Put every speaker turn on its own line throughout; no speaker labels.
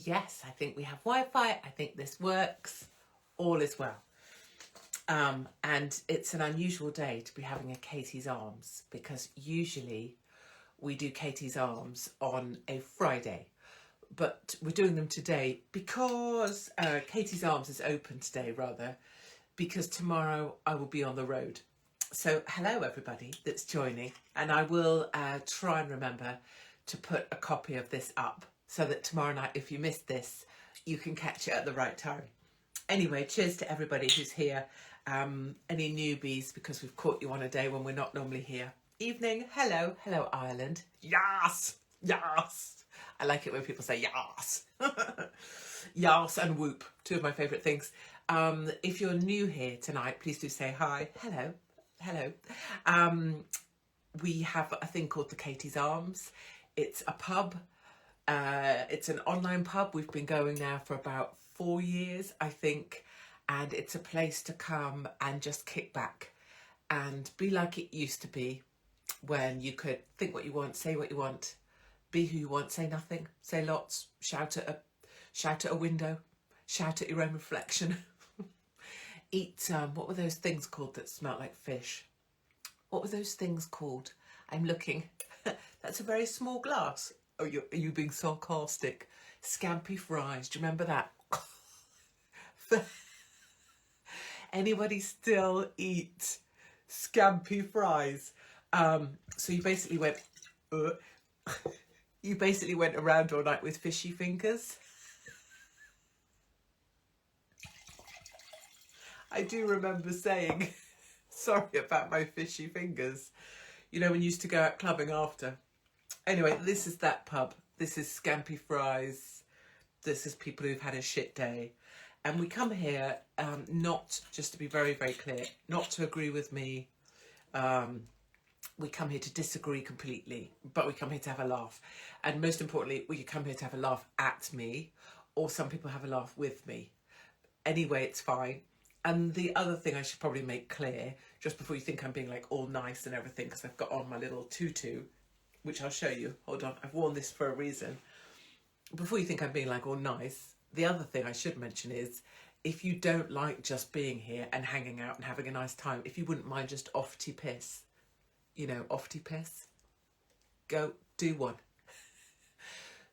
Yes, I think we have Wi-Fi. I think this works. All is well. And it's an unusual day to be having a Katie's Arms because usually we do Katie's Arms on a Friday. But we're doing them today because Katie's Arms is open today, rather, because tomorrow I will be on the road. So hello everybody that's joining, and I will try and remember to put a copy of this up so that tomorrow night, if you missed this, you can catch it at the right time. Anyway, cheers to everybody who's here. Any newbies, because we've caught you on a day when we're not normally here. Evening, hello Ireland. Yes, yes. I like it when people say yes. Yes and whoop, two of my favourite things. If you're new here tonight, please do say hi. Hello. We have a thing called the Katie's Arms. It's a pub. It's an online pub. We've been going now for about 4 years, I think. And it's a place to come and just kick back and be like it used to be, when you could think what you want, say what you want, be who you want, say nothing, say lots, shout at a window, shout at your own reflection. Eat, what were those things called that smelt like fish? What were those things called? I'm looking. That's a very small glass. Oh, are you being sarcastic? Scampi fries. Do you remember that? Anybody still eat scampi fries? So you basically went around all night with fishy fingers. I do remember saying sorry about my fishy fingers, you know, when you used to go out clubbing after. Anyway, this is that pub. This is scampi fries. This is people who've had a shit day. And we come here, not, just to be very, very clear, not to agree with me. We come here to disagree completely, but we come here to have a laugh. And most importantly, we come here to have a laugh at me, or some people have a laugh with me. Anyway, it's fine. And the other thing I should probably make clear, just before you think I'm being like all nice and everything, because I've got on my little tutu, which I'll show you. Hold on, I've worn this for a reason. Before you think I'm being like all nice, the other thing I should mention is, if you don't like just being here and hanging out and having a nice time, if you wouldn't mind just off-ty piss, you know, off-ty piss, go do one.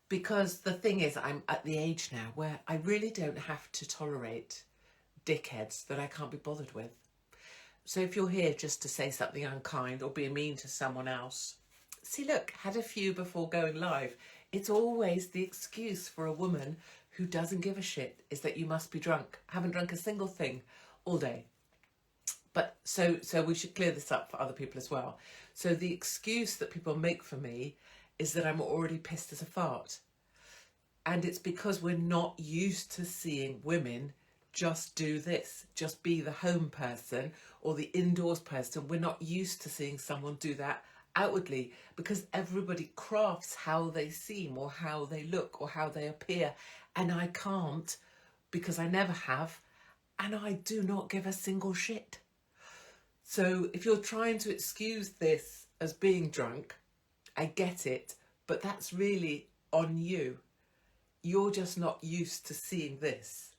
Because the thing is, I'm at the age now where I really don't have to tolerate dickheads that I can't be bothered with. So if you're here just to say something unkind or be mean to someone else, see, look, had a few before going live. It's always the excuse for a woman who doesn't give a shit is that you must be drunk. Haven't drunk a single thing all day. But so we should clear this up for other people as well. So the excuse that people make for me is that I'm already pissed as a fart. And it's because we're not used to seeing women just do this, just be the home person or the indoors person. We're not used to seeing someone do that outwardly, because everybody crafts how they seem or how they look or how they appear, and I can't, because I never have, and I do not give a single shit. So if you're trying to excuse this as being drunk, I get it, but that's really on you. You're just not used to seeing this,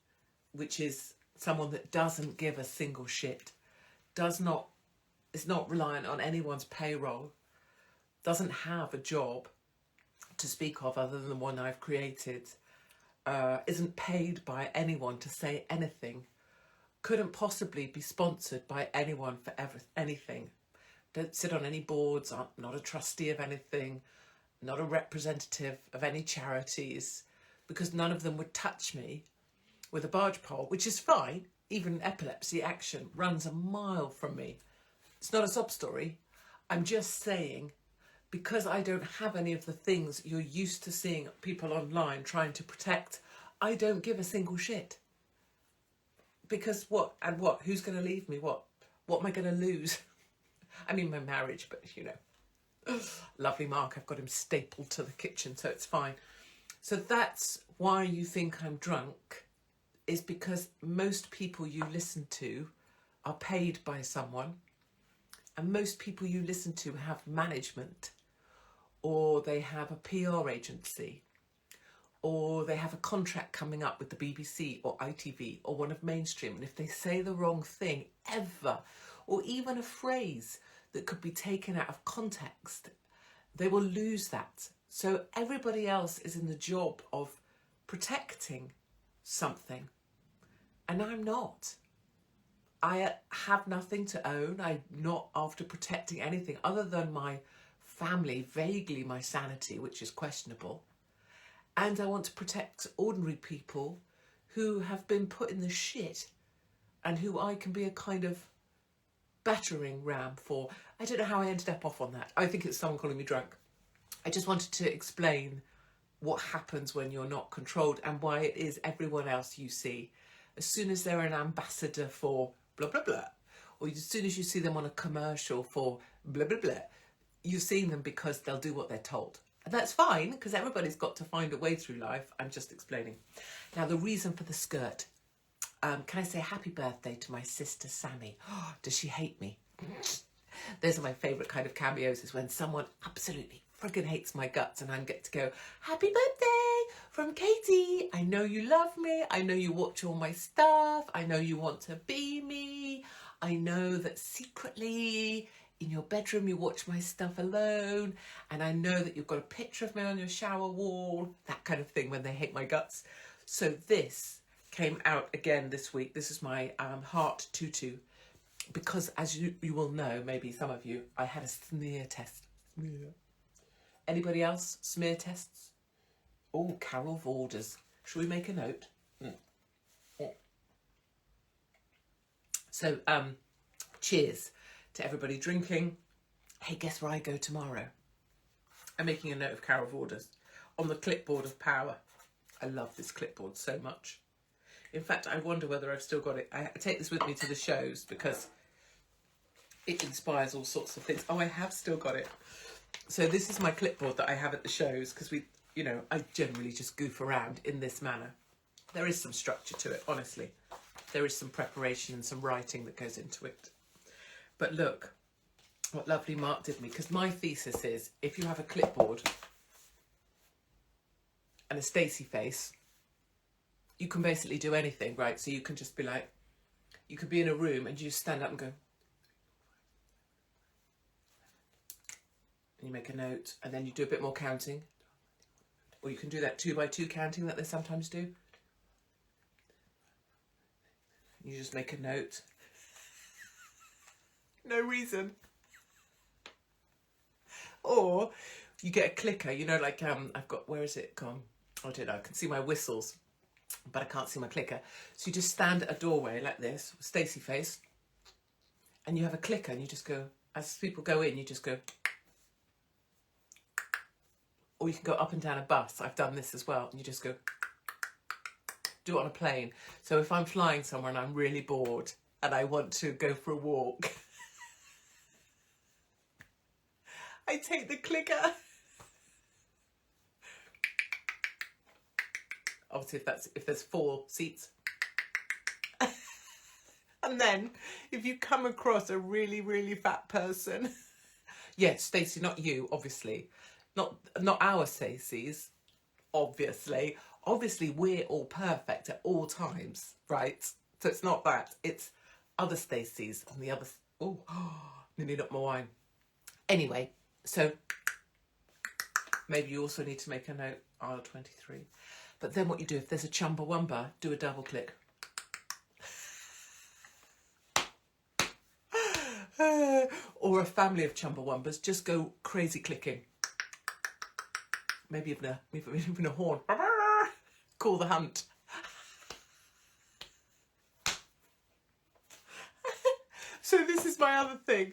which is someone that doesn't give a single shit, is not reliant on anyone's payroll, doesn't have a job to speak of other than the one I've created, isn't paid by anyone to say anything, couldn't possibly be sponsored by anyone for anything, don't sit on any boards, I'm not a trustee of anything, not a representative of any charities, because none of them would touch me with a barge pole, which is fine. Even Epilepsy Action runs a mile from me. It's not a sob story. I'm just saying, because I don't have any of the things you're used to seeing people online trying to protect, I don't give a single shit. Because what? Who's going to leave me? What am I going to lose? I mean, my marriage, but you know. Lovely Mark, I've got him stapled to the kitchen, so it's fine. So that's why you think I'm drunk, is because most people you listen to are paid by someone, and most people you listen to have management, or they have a PR agency, or they have a contract coming up with the BBC or ITV or one of mainstream, and if they say the wrong thing ever, or even a phrase that could be taken out of context, they will lose that. So everybody else is in the job of protecting something, and I'm not. I have nothing to own. I'm not after protecting anything other than my family, vaguely my sanity, which is questionable. And I want to protect ordinary people who have been put in the shit and who I can be a kind of battering ram for. I don't know how I ended up off on that. I think it's someone calling me drunk. I just wanted to explain what happens when you're not controlled and why it is everyone else you see. As soon as they're an ambassador for blah, blah, blah, or as soon as you see them on a commercial for blah, blah, blah, you're seeing them because they'll do what they're told. And that's fine, because everybody's got to find a way through life. I'm just explaining. Now, the reason for the skirt. Can I say happy birthday to my sister Sammy? Oh, does she hate me? Those are my favourite kind of cameos, is when someone absolutely friggin' hates my guts and I get to go, happy birthday from Katie. I know you love me. I know you watch all my stuff. I know you want to be me. I know that secretly in your bedroom you watch my stuff alone. And I know that you've got a picture of me on your shower wall. That kind of thing when they hate my guts. So this came out again this week. This is my heart tutu. Because as you will know, maybe some of you, I had a smear test. Smear. Anybody else? Smear tests? Oh, Carol Vorders. Shall we make a note? So, cheers to everybody drinking. Hey, guess where I go tomorrow? I'm making a note of Carol Vorders on the clipboard of power. I love this clipboard so much. In fact, I wonder whether I've still got it. I take this with me to the shows because it inspires all sorts of things. Oh, I have still got it. So this is my clipboard that I have at the shows because I generally just goof around in this manner. There is some structure to it, honestly. There is some preparation and some writing that goes into it. But look what lovely Mark did me, because my thesis is if you have a clipboard and a Stacey face, you can basically do anything, right? So you can just be like, you could be in a room and you just stand up and go, and you make a note, and then you do a bit more counting. Or you can do that 2 by 2 counting that they sometimes do. You just make a note. No reason. Or you get a clicker, like I've got, where is it gone? I don't know, I can see my whistles, but I can't see my clicker. So you just stand at a doorway like this, Stacey face, and you have a clicker and you just go, as people go in, you just go, or you can go up and down a bus. I've done this as well. And you just go, do it on a plane. So if I'm flying somewhere and I'm really bored and I want to go for a walk, I take the clicker. Obviously, if there's 4 seats. And then if you come across a really, really fat person, yes, Stacey, not you, obviously. Not our Stacey's, obviously. Obviously, we're all perfect at all times, right? So it's not that. It's other Stacey's and the other... Oh, nearly knocked my wine. Anyway, so maybe you also need to make a note, aisle 23. But then what you do, if there's a Chumbawamba, do a double click. Or a family of Chumbawambas, just go crazy clicking. Maybe even a horn. Call the hunt. So this is my other thing.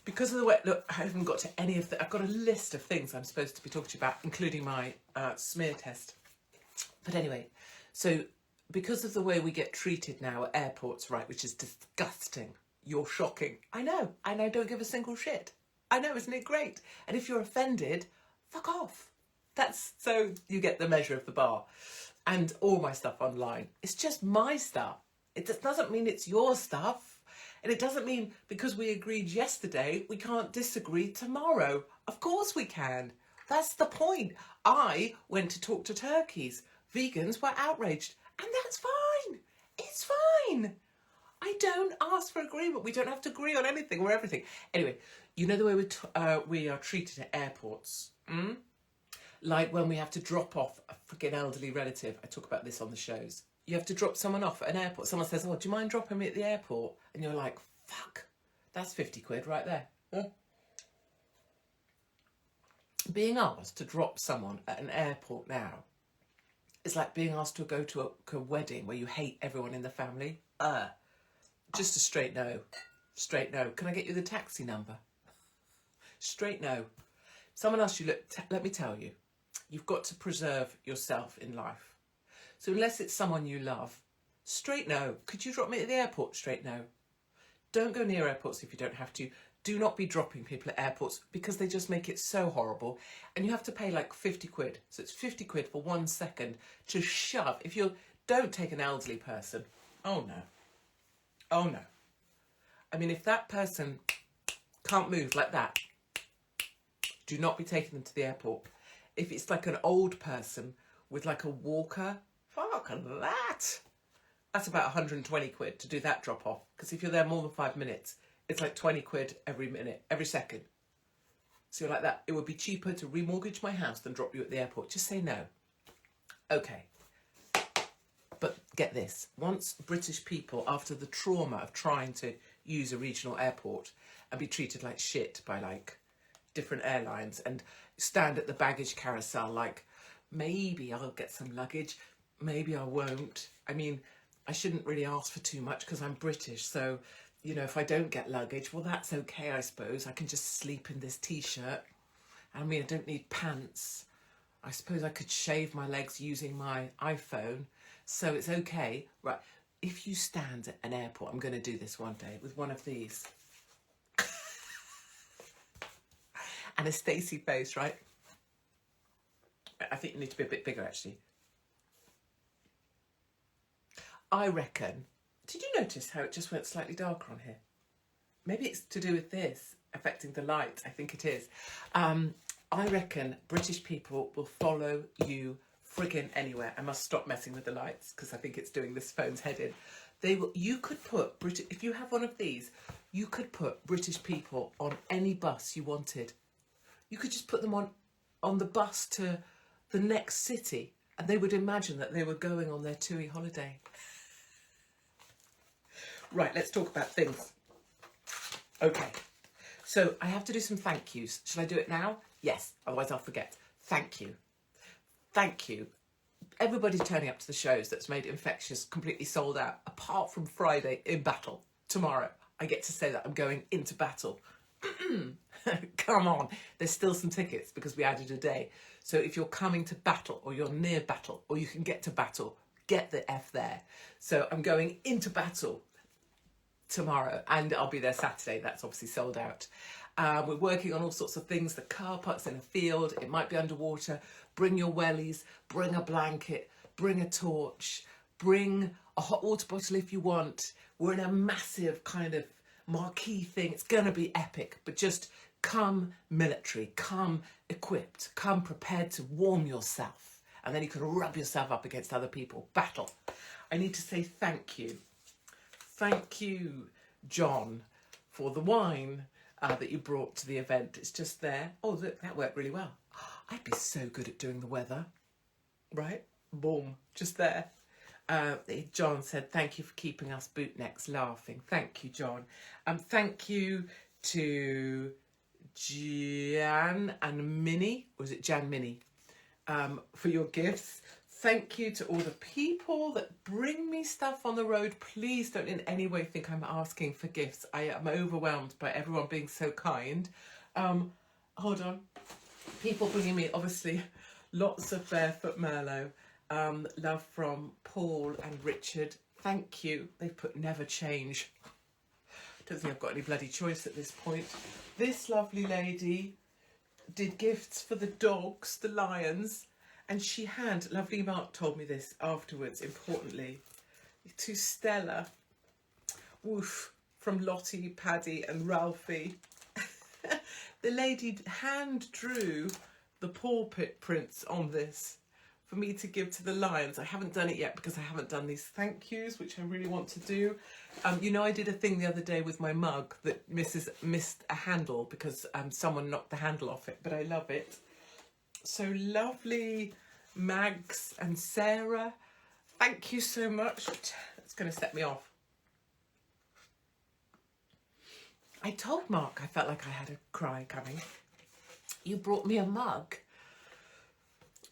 Because of the way, look, I haven't got to any of the, I've got a list of things I'm supposed to be talking to you about, including my smear test. But anyway, so because of the way we get treated now at airports, right, which is disgusting, you're shocking. I know, and I don't give a single shit. I know, isn't it great? And if you're offended, fuck off. That's so you get the measure of the bar. And all my stuff online. It's just my stuff. It just doesn't mean it's your stuff. And it doesn't mean because we agreed yesterday, we can't disagree tomorrow. Of course we can. That's the point. I went to talk to turkeys. Vegans were outraged. And that's fine. It's fine. I don't ask for agreement. We don't have to agree on anything or everything. Anyway, you know the way we are treated at airports? Like when we have to drop off a freaking elderly relative. I talk about this on the shows. You have to drop someone off at an airport. Someone says, oh, do you mind dropping me at the airport? And you're like, fuck, that's 50 quid right there. Huh? Being asked to drop someone at an airport now is like being asked to go to a wedding where you hate everyone in the family. Just a straight no. Straight no. Can I get you the taxi number? Straight no. Someone asks you, look, let me tell you, you've got to preserve yourself in life. So unless it's someone you love, straight no. Could you drop me at the airport? Straight no. Don't go near airports if you don't have to. Do not be dropping people at airports because they just make it so horrible. And you have to pay like 50 quid. So it's 50 quid for 1 second to shove. If you don't take an elderly person, oh no. Oh no. I mean, if that person can't move like that, do not be taking them to the airport. If it's like an old person with like a walker, fuck that. That's about 120 quid to do that drop off. Because if you're there more than 5 minutes, it's like 20 quid every minute, every second. So you're like that. It would be cheaper to remortgage my house than drop you at the airport. Just say no. Okay. But get this. Once British people, after the trauma of trying to use a regional airport and be treated like shit by like different airlines and stand at the baggage carousel like, maybe I'll get some luggage, maybe I won't. I mean, I shouldn't really ask for too much because I'm British, so, you know, if I don't get luggage, well, that's okay, I suppose. I can just sleep in this T-shirt. I mean, I don't need pants. I suppose I could shave my legs using my iPhone, so it's okay. Right, if you stand at an airport, I'm going to do this one day with one of these. And a Stacey face, right? I think you need to be a bit bigger, actually. I reckon, did you notice how it just went slightly darker on here? Maybe it's to do with this affecting the light. I think it is. I reckon British people will follow you friggin' anywhere. I must stop messing with the lights because I think it's doing this phone's head in. They will. You could put if you have one of these, you could put British people on any bus you wanted. You could just put them on the bus to the next city, and they would imagine that they were going on their TUI holiday. Right, let's talk about things. Okay, so I have to do some thank yous. Shall I do it now? Yes, otherwise I'll forget. Thank you. Thank you. Everybody's turning up to the shows that's made Infectious completely sold out, apart from Friday in Battle. Tomorrow, I get to say that I'm going into Battle. Come on, there's still some tickets because we added a day. So if you're coming to Battle or you're near Battle or you can get to Battle, get the F there. So I'm going into Battle tomorrow and I'll be there Saturday. That's obviously sold out. We're working on all sorts of things. The car park's in a field. It might be underwater. Bring your wellies, bring a blanket, bring a torch, bring a hot water bottle if you want. We're in a massive kind of marquee thing. It's going to be epic, but just come military, come equipped, come prepared to warm yourself, and then you can rub yourself up against other people. Battle. I need to say thank you. Thank you, John, for the wine that you brought to the event. It's just there. Oh, look, that worked really well. I'd be so good at doing the weather. Right? Boom. Just there. John said, thank you for keeping us bootnecks laughing. Thank you, John. Thank you to Jan and Minnie, or is it Jan Minnie, for your gifts. Thank you to all the people that bring me stuff on the road. Please don't in any way think I'm asking for gifts. I am overwhelmed by everyone being so kind. Hold on. People bringing me, obviously, lots of Barefoot Merlot. Love from Paul and Richard. Thank you. They've put never change. Don't think I've got any bloody choice at this point. This lovely lady did gifts for the dogs, the lions, and she had, lovely Mark told me this afterwards, importantly, to Stella, woof, from Lottie, Paddy and Ralphie. The lady hand drew the paw prints on this for me to give to the lions. I haven't done it yet because I haven't done these thank yous, which I really want to do. You know, I did a thing the other day with my mug that missed a handle because someone knocked the handle off it, but I love it. So lovely, Mags and Sarah. Thank you so much. It's going to set me off. I told Mark I felt like I had a cry coming. You brought me a mug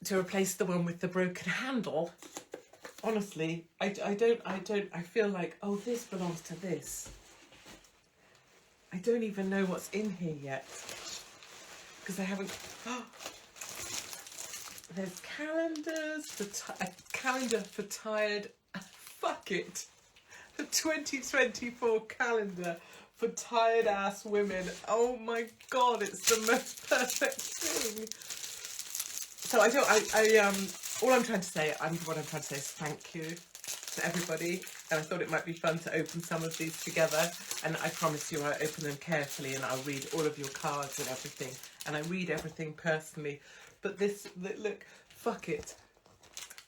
to replace the one with the broken handle. Honestly, I feel like, oh, this belongs to this. I don't even know what's in here yet because I haven't. Oh, there's calendars for a calendar for tired. Fuck it, the 2024 calendar for tired ass women. Oh my god, it's the most perfect thing. So all I'm trying to say, what I'm trying to say is thank you to everybody. And I thought it might be fun to open some of these together. And I promise you I'll open them carefully and I'll read all of your cards and everything. And I read everything personally. But this, look, fuck it.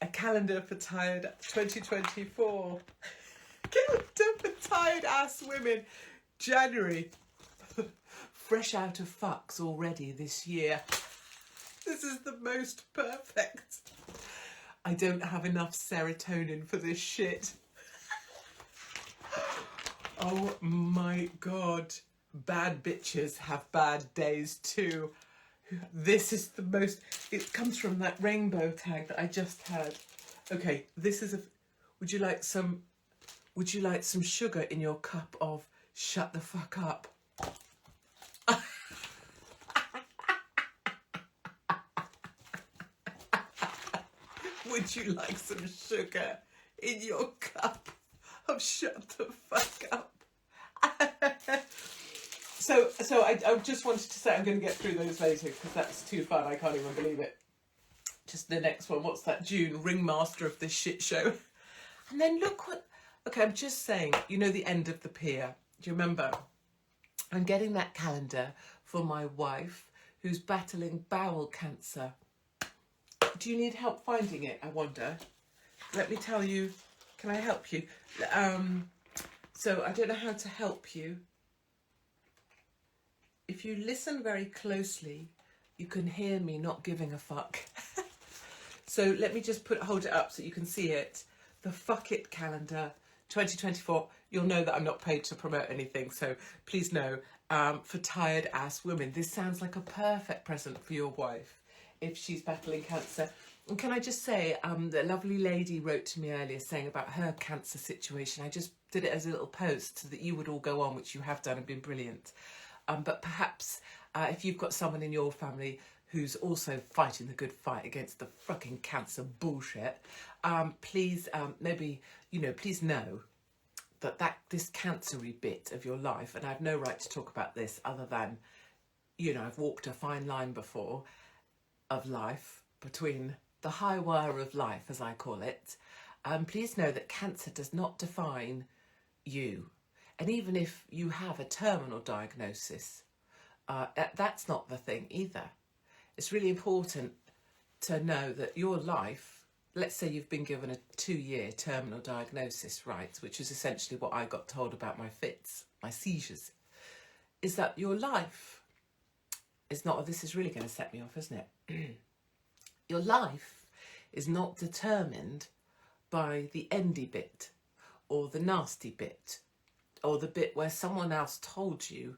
A calendar for tired 2024. Calendar for tired ass women. January. Fresh out of fucks already this year. This is the most perfect. I don't have enough serotonin for this shit. Oh my god. Bad bitches have bad days too. This is the most... It comes from that rainbow tag that I just had. Okay, this is a... Would you like some sugar in your cup of shut the fuck up? Would you like some sugar in your cup of shut the fuck up? So I just wanted to say I'm going to get through those later because that's too fun. I can't even believe it. Just the next one. What's that? June, ringmaster of this shit show. And then look what... Okay, I'm just saying, you know the end of the pier. Do you remember? I'm getting that calendar for my wife who's battling bowel cancer. Do you need help finding it, I wonder? Let me tell you. Can I help you? So I don't know how to help you. If you listen very closely, you can hear me not giving a fuck. So let me just hold it up so you can see it. The Fuck It calendar 2024. You'll know that I'm not paid to promote anything, so please know. For tired ass women. This sounds like a perfect present for your wife if she's battling cancer. And can I just say, the lovely lady wrote to me earlier saying about her cancer situation. I just did it as a little post so that you would all go on, which you have done and been brilliant. But perhaps if you've got someone in your family who's also fighting the good fight against the fucking cancer bullshit, please, maybe, please know that this cancery bit of your life, and I have no right to talk about this other than, I've walked a fine line before of life between the high wire of life, as I call it. Please know that cancer does not define you. And even if you have a terminal diagnosis, that's not the thing either. It's really important to know that your life, let's say you've been given a 2-year terminal diagnosis, right, which is essentially what I got told about my fits, my seizures, is that your life is not, this is really going to set me off, isn't it? Your life is not determined by the endy bit or the nasty bit or the bit where someone else told you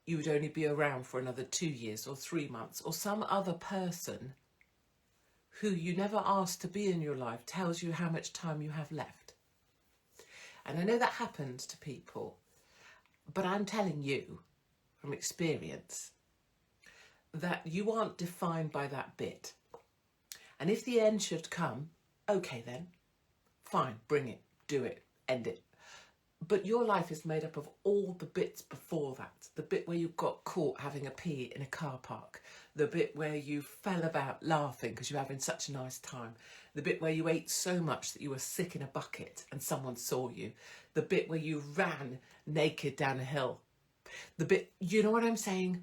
you would only be around for another 2 years or 3 months, or some other person who you never asked to be in your life tells you how much time you have left. And I know that happens to people, but I'm telling you from experience that you aren't defined by that bit. And if the end should come, okay then, fine, bring it, do it, end it. But your life is made up of all the bits before that. The bit where you got caught having a pee in a car park. The bit where you fell about laughing because you're having such a nice time. The bit where you ate so much that you were sick in a bucket and someone saw you. The bit where you ran naked down a hill. The bit, you know what I'm saying?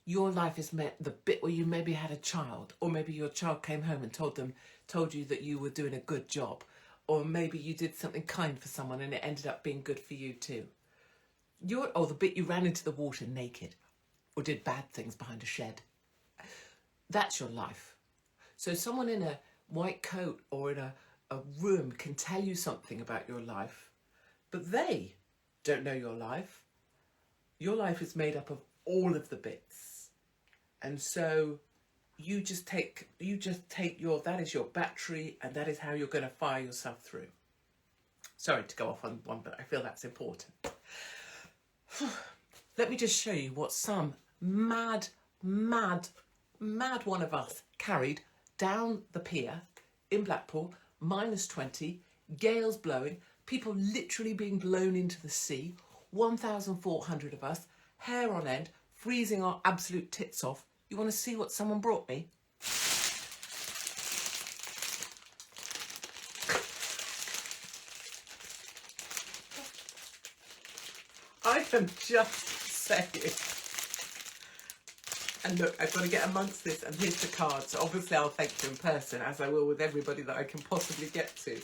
Your life is the bit where you maybe had a child, or maybe your child came home and told you that you were doing a good job, or maybe you did something kind for someone and it ended up being good for you too. Or the bit you ran into the water naked, or did bad things behind a shed. That's your life. So someone in a white coat or in a room can tell you something about your life, but they don't know your life. Your life is made up of all of the bits. And so you just take that is your battery, and that is how you're going to fire yourself through. Sorry to go off on one, but I feel that's important. Let me just show you what some mad one of us carried down the pier in Blackpool, -20, gales blowing, people literally being blown into the sea, 1,400 of us, hair on end, freezing our absolute tits off. You want to see what someone brought me? I am just saying. And look, I've got to get amongst this, and here's the card. So obviously I'll thank you in person, as I will with everybody that I can possibly get to.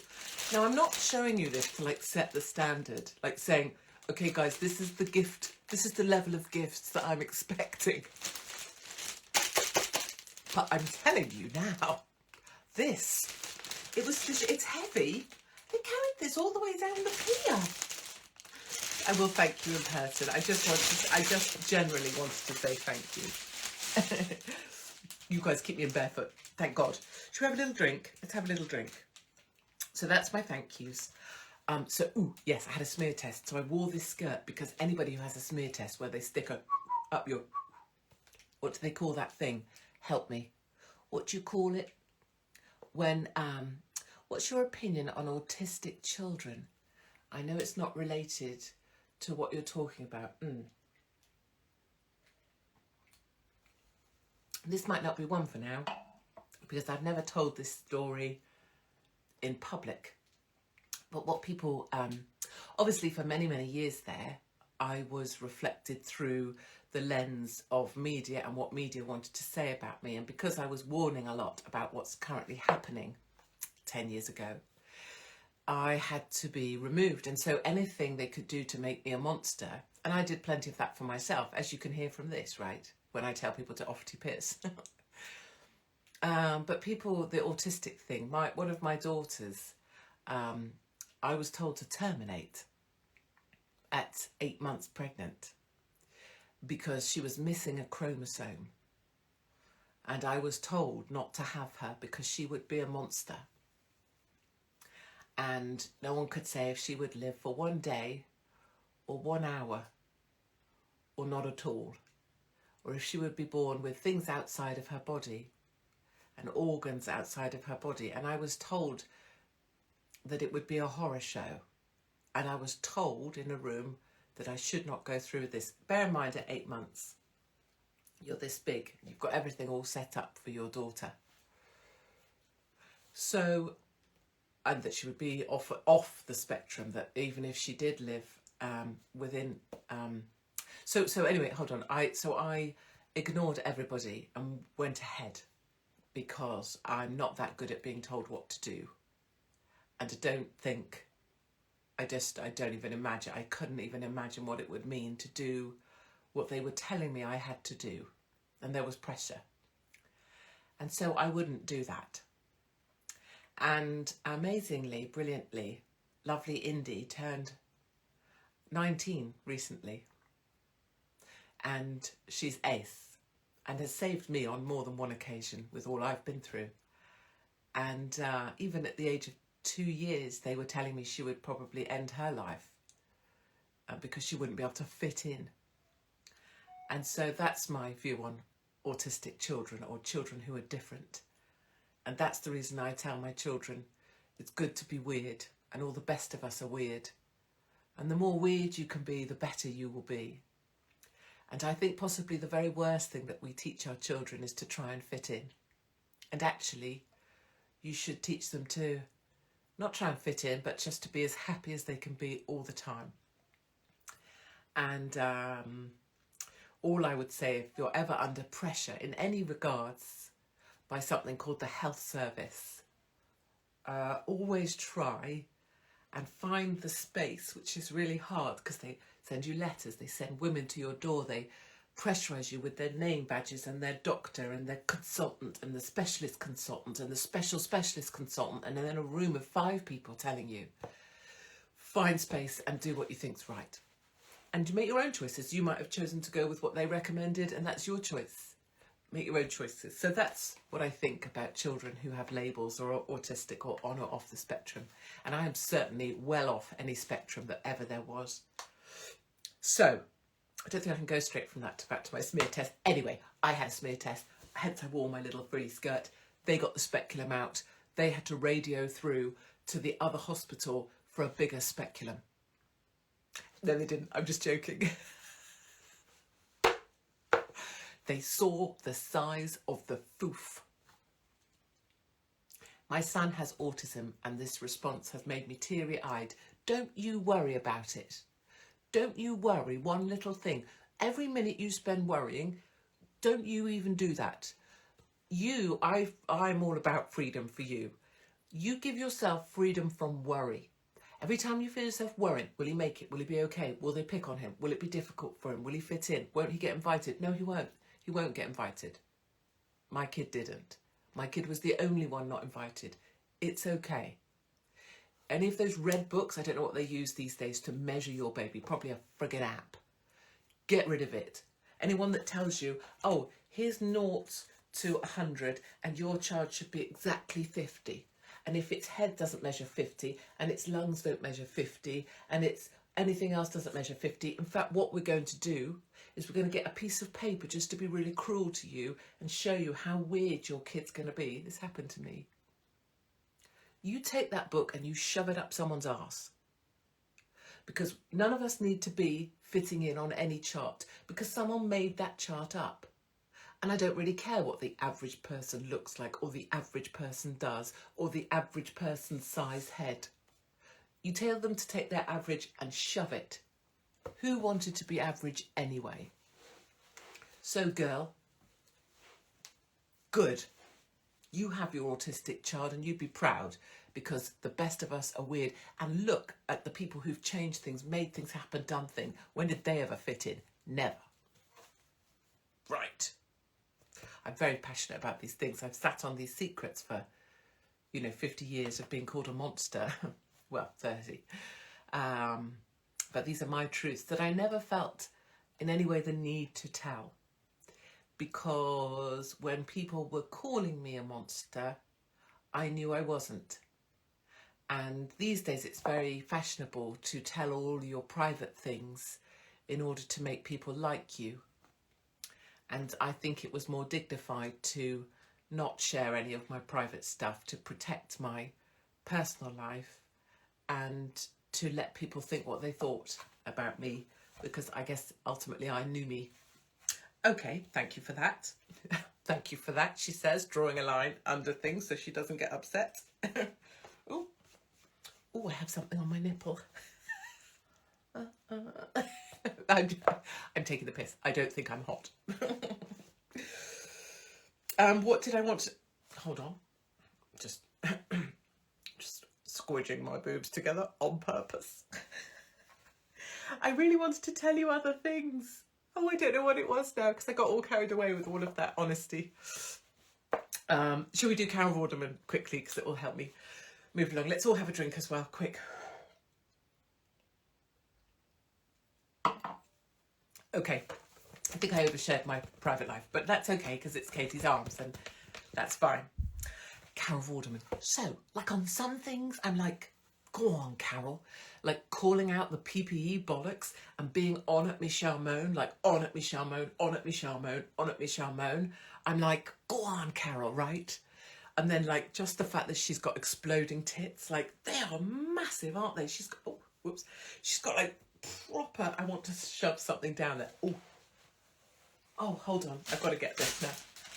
Now, I'm not showing you this to like set the standard, like saying, okay guys, this is the gift, this is the level of gifts that I'm expecting. But I'm telling you now, it's heavy. They carried this all the way down the pier. I will thank you in person. I just generally wanted to say thank you. You guys keep me in barefoot, thank God. Should we have a little drink? Let's have a little drink. So that's my thank yous. Yes, I had a smear test. So I wore this skirt because anybody who has a smear test where they stick up your, what do they call that thing? Help me. What do you call it? When, what's your opinion on autistic children? I know it's not related to what you're talking about. This might not be one for now, because I've never told this story in public. But what people, obviously for many, many years there, I was reflected through the lens of media and what media wanted to say about me. And because I was warning a lot about what's currently happening 10 years ago, I had to be removed. And so anything they could do to make me a monster, and I did plenty of that for myself, as you can hear from this, right? When I tell people to off to piss. But people, the autistic thing, one of my daughters, I was told to terminate at 8 months pregnant because she was missing a chromosome. And I was told not to have her because she would be a monster. And no one could say if she would live for 1 day or 1 hour or not at all, or if she would be born with things outside of her body and organs outside of her body. And I was told that it would be a horror show. And I was told in a room that I should not go through this. Bear in mind, at 8 months, you're this big. You've got everything all set up for your daughter. So, and that she would be off the spectrum, that even if she did live within... So anyway, hold on. I ignored everybody and went ahead because I'm not that good at being told what to do. And I don't even imagine, I couldn't even imagine what it would mean to do what they were telling me I had to do. And there was pressure. And so I wouldn't do that. And amazingly, brilliantly, lovely Indy turned 19 recently. And she's ace and has saved me on more than one occasion with all I've been through. And even at the age of 2 years, they were telling me she would probably end her life because she wouldn't be able to fit in. And so that's my view on autistic children, or children who are different. And that's the reason I tell my children it's good to be weird, and all the best of us are weird. And the more weird you can be, the better you will be. And I think possibly the very worst thing that we teach our children is to try and fit in. And actually, you should teach them to not try and fit in, but just to be as happy as they can be all the time. And All I would say, if you're ever under pressure in any regards by something called the health service, always try and find the space, which is really hard because they send you letters, they send women to your door, they pressurise you with their name badges and their doctor and their consultant and the specialist consultant and the special specialist consultant, and then a room of 5 people telling you, find space and do what you think's right. And you make your own choices. You might have chosen to go with what they recommended, and that's your choice. Make your own choices. So that's what I think about children who have labels or are autistic or on or off the spectrum. And I am certainly well off any spectrum that ever there was. So I don't think I can go straight from that back to my smear test. Anyway, I had a smear test, hence I wore my little frilly skirt. They got the speculum out. They had to radio through to the other hospital for a bigger speculum. No, they didn't. I'm just joking. They saw the size of the foof. My son has autism, and this response has made me teary-eyed. Don't you worry about it. Don't you worry one little thing. Every minute you spend worrying, don't you even do that. I'm all about freedom for you. You give yourself freedom from worry. Every time you feel yourself worrying, will he make it? Will he be okay? Will they pick on him? Will it be difficult for him? Will he fit in? Won't he get invited? No, he won't. He won't get invited. My kid didn't. My kid was the only one not invited. It's okay. Any of those red books, I don't know what they use these days to measure your baby, probably a friggin' app. Get rid of it. Anyone that tells you, oh, here's 0 to 100 and your child should be exactly 50. And if its head doesn't measure 50 and its lungs don't measure 50 and its anything else doesn't measure 50, in fact, what we're going to do is we're going to get a piece of paper just to be really cruel to you and show you how weird your kid's going to be. This happened to me. You take that book and you shove it up someone's arse. Because none of us need to be fitting in on any chart because someone made that chart up. And I don't really care what the average person looks like or the average person does or the average person's size head. You tell them to take their average and shove it. Who wanted to be average anyway? So girl, good. You have your autistic child and you'd be proud because the best of us are weird. And look at the people who've changed things, made things happen, done things. When did they ever fit in? Never. Right. I'm very passionate about these things. I've sat on these secrets for, 50 years of being called a monster. Well, 30. But these are my truths that I never felt in any way the need to tell. Because when people were calling me a monster, I knew I wasn't. And these days it's very fashionable to tell all your private things in order to make people like you. And I think it was more dignified to not share any of my private stuff, to protect my personal life and to let people think what they thought about me, because I guess ultimately I knew me. Okay, thank you for that. Thank you for that, she says, drawing a line under things so she doesn't get upset. Oh, I have something on my nipple. I'm taking the piss. I don't think I'm hot. What did I want to... Hold on. Just squidging my boobs together on purpose. I really wanted to tell you other things. Oh, I don't know what it was now because I got all carried away with all of that honesty. Shall we do Carol Vorderman quickly because it will help me move along. Let's all have a drink as well, quick. Okay, I think I overshared my private life, but that's okay because it's Katie's arms and that's fine. Carol Vorderman. So, like on some things, I'm like, go on, Carol. Like calling out the PPE bollocks and being on at Michelle Mone, like on at Michelle Mone, on at Michelle Mone, on at Michelle Mone. I'm like, go on, Carol, right? And then like just the fact that she's got exploding tits, like they are massive, aren't they? She's got, oh, whoops. She's got like proper, I want to shove something down there. Oh, hold on. I've got to get this now.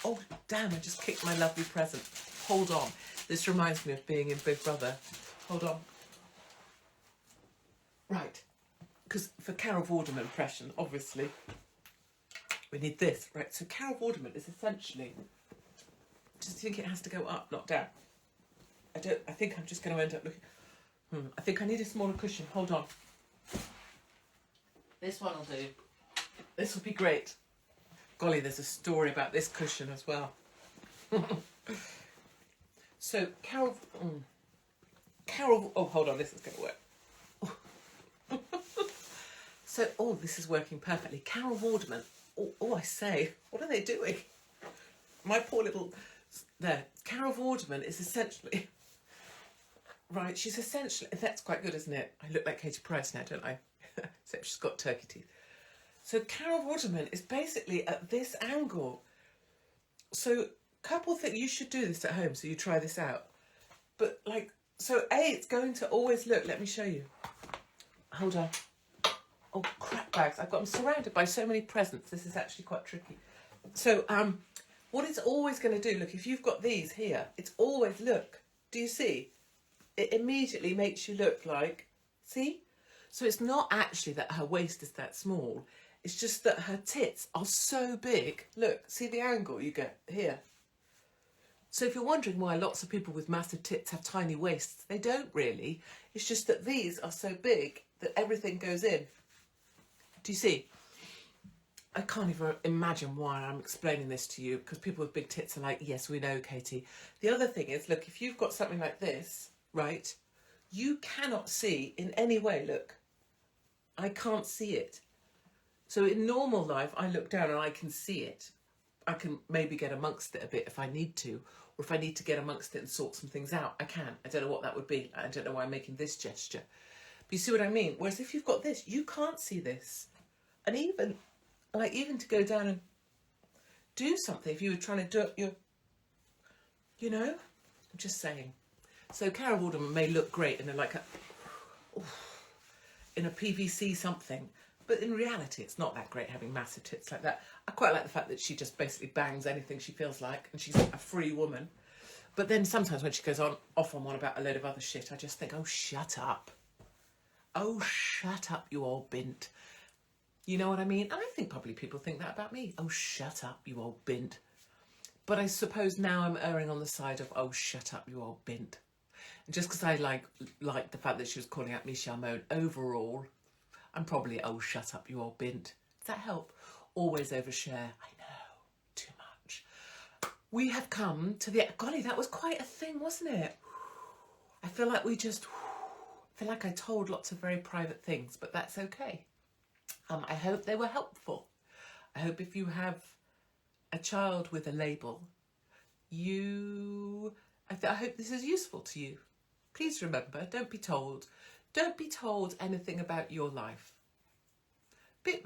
Oh, damn, I just kicked my lovely present. Hold on. This reminds me of being in Big Brother. Hold on. Right. Because for Carol Vorderman impression, obviously, We need this, right? So Carol Vorderman is essentially, just think it has to go up, not down. I think I'm just going to end up looking, I think I need a smaller cushion. Hold on. This one will do. This will be great. Golly, there's a story about this cushion as well. So Carol, oh, hold on, this is going to work. So, oh, this is working perfectly. Carol Vorderman, I say, what are they doing? My poor little, there. Carol Vorderman is essentially, right, she's essentially, that's quite good, isn't it? I look like Katie Price now, don't I? Except she's got turkey teeth. So Carol Vorderman is basically at this angle. So couple things, you should do this at home, so you try this out. But like, so it's going to always look, let me show you. Hold on. Oh, crap bags. I'm surrounded by so many presents. This is actually quite tricky. So what it's always going to do, look, if you've got these here, it's always, look, do you see? It immediately makes you look like, see? So it's not actually that her waist is that small. It's just that her tits are so big. Look, see the angle you get here? So if you're wondering why lots of people with massive tits have tiny waists, they don't really. It's just that these are so big that everything goes in. Do you see? I can't even imagine why I'm explaining this to you, because people with big tits are like, yes, we know, Katie. The other thing is, look, if you've got something like this, right, you cannot see in any way, look. I can't see it. So in normal life, I look down and I can see it. I can maybe get amongst it a bit if I need to, or if I need to get amongst it and sort some things out, I can. I don't know what that would be. I don't know why I'm making this gesture. But you see what I mean? Whereas if you've got this, you can't see this. And even to go down and do something, if you were trying to do it, you know, I'm just saying. So Carol Vorderman may look great in in a PVC something, but in reality, it's not that great having massive tits like that. I quite like the fact that she just basically bangs anything she feels like, and she's a free woman. But then sometimes when she goes off on one about a load of other shit, I just think, oh, shut up. Oh, shut up, you old bint. You know what I mean? And I think probably people think that about me. Oh, shut up, you old bint. But I suppose now I'm erring on the side of, oh, shut up, you old bint. And just because I like the fact that she was calling out Michelle Mone overall, I'm probably, oh, shut up, you old bint. Does that help? Always overshare. I know, too much. We have come to the... Golly, that was quite a thing, wasn't it? I feel like I told lots of very private things, but that's okay. I hope they were helpful. I hope if you have a child with a label, I hope this is useful to you. Please remember, don't be told anything about your life.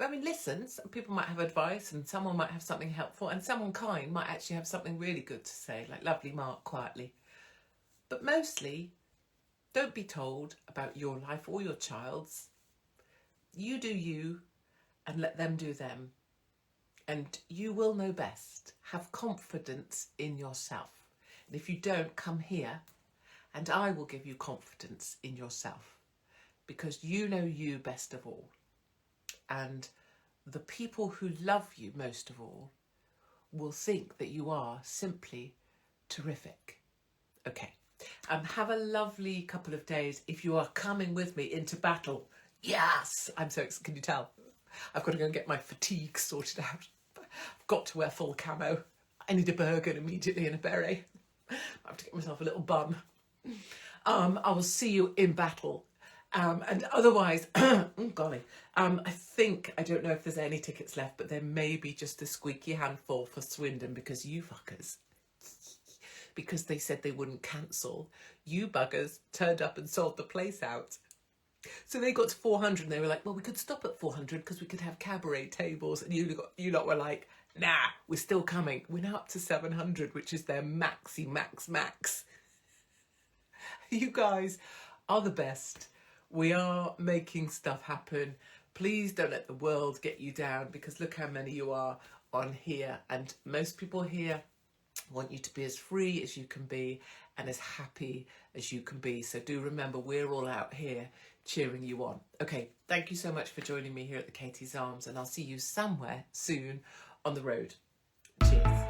I mean, listen, some people might have advice and someone might have something helpful and someone kind might actually have something really good to say, like lovely Mark quietly. But mostly, don't be told about your life or your child's. You do you and let them do them. And you will know best. Have confidence in yourself. And if you don't, come here and I will give you confidence in yourself, because you know you best of all. And the people who love you most of all will think that you are simply terrific. Okay. Have a lovely couple of days. If you are coming with me into battle, yes, I'm so excited. Can you tell? I've got to go and get my fatigue sorted out. I've got to wear full camo. I need a burger immediately and a beret. I have to get myself a little bun. I will see you in battle. And otherwise, oh golly, I don't know if there's any tickets left, but there may be just a squeaky handful for Swindon, because you fuckers, because they said they wouldn't cancel, you buggers turned up and sold the place out. So they got to 400 and they were like, well, we could stop at 400 because we could have cabaret tables. And you lot were like, nah, we're still coming. We're now up to 700, which is their max. You guys are the best. We are making stuff happen. Please don't let the world get you down, because look how many you are on here. And most people here want you to be as free as you can be and as happy as you can be. So do remember, we're all out here cheering you on. Okay, thank you so much for joining me here at the Katie's Arms, and I'll see you somewhere soon on the road. Cheers.